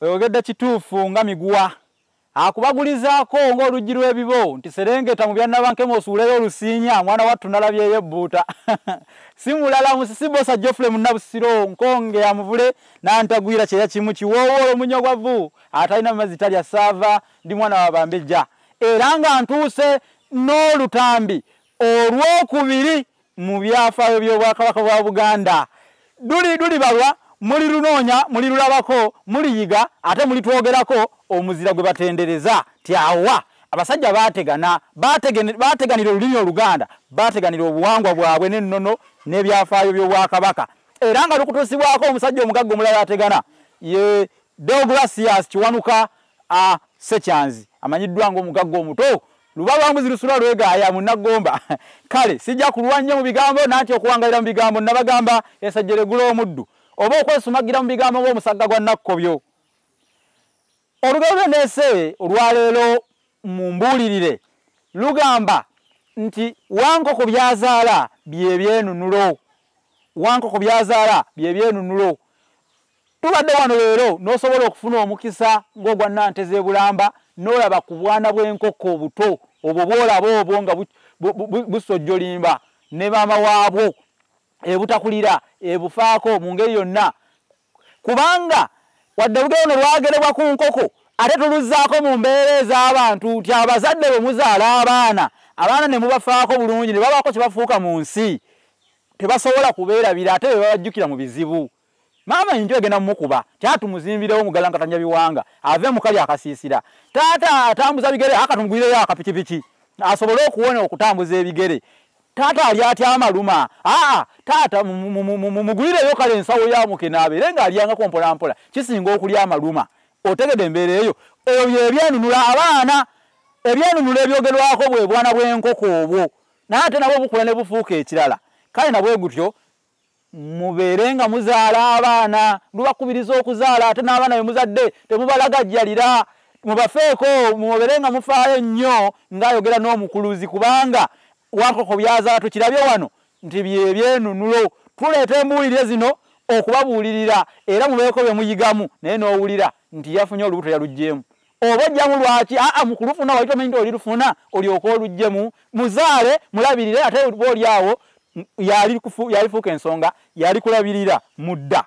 oyogedde kituufu nga miguwa akubagulizaako ng'oluggi lw'ebibo nti serengeta mu byannabankema osuuleyo olusiinya mwana wattu nalabyeyo ebbuuta simulala musisi Bosa Geoffrey munnabusiro nkonge amuvule n'antagwira kyeya kimu kiwoowoola omunyogwavu atalina mazzi talya saava ndi mwana wa Bambejja era nga ntuuse n'olutambi olwokubiri mu byafaayo by'obwakabaka bwa Buganda duli balwa muli lunoonya muli lulabako muliyiga ate muli twogerako omuzira gwe batendereza tyawa abasajja bateganira olulimi Oluganda bateganira obuwangwa bwabwe n'ennono n'ebyafaayo by'obwakabaka era nga lukutuusibwako omusajja omugagga omulala ategana ye Deogratias Kiwanuka Sekyanzi amanyiddwa ng'omugagga omuto luba lwambuzi lusula lwegaaya munnagomba kale sijja kulwanya mu bigambo nanti okuwangalira mu bigambo nabagamba esajjere gulo omuddu oba okwesumagira mu bigambo ng'omusagga gwa Nakkobyo olugero nese olwaleero mu mbuulirire lugamba nti wankoko byazaala byebyenunulo wankoko byazaala byebyenunulo tubadde wano leero n'osobola okufuna omukisa ng'ogwa Nanteze Bulamba n'olaba ku bwana bw'enkoko obuto obwo bw'olaba obwo nga busojjolimba ne maama waabwo ebutakulira ebufaako mu ngeri yonna kubanga wadde olugero lwagerebwa ku nkoko ate tuluzzaako mu mbeera ez'abantu nti abazadde bwe muzaala abaana ne mubafaako bulungi ne babaako kye bafuuka mu nsi tebasobola kubeerabira ate be babajjukira mu bizibu maama injo egenda mumukuba kyatumuzimbirewo mugalangakanya biwanga ave mukali akasiisira taata atambuza bigere akatumugwireyo akapikipiki asobole okuwona okutambuza ebigere taata ali atya amaluma taata mugwireyo kale ensawo ya mukenaabe era nga alyangako mpolampola kisinga okulya amaluma otegedde embeera eyo ebyo ebyenunula abaana ebyenunula ebyogerwako bwe bwana bw'enkoko obwo naate nabwo bukula ne bufuuka ekirala kale nabwe gutyo mubeerenga muzaala abaana lubakubiriza okuzaala ate n'abaana be muzadde temubalagajjalira mubafeeko mubeerenga mufaayo nnyo ng'ayogera n'omukuluzi kubanga wankoko byazaala tukirabye wano nti byebyenunulo tuleeta embuulire zino okubabuulirira era mubeeko bye muyigamu naye n'owulira nti yafunye olubuto yaluggyemu oba ojjamu lwaki mukulufuna wali tomanyi nti olirufuna olyoke oluggyemu muzaale mulabirire ate booli awo yalifuuka ensonga yali kulabirira mudda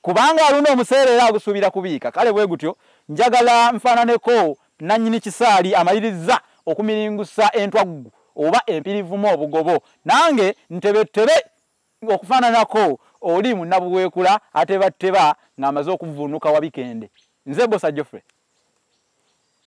kubanga aluna omuseera era agusuubira kubiika kale bwe gutyo njagala nfaananeko nannyini kisaali amaliriza okumiringusa entwaggu oba empirivumu obugobo nange ntebetebe okufaananako oli munnabuweekula atebateba ng'amaze okuvuunuka wabikende nze Bosa Geoffrey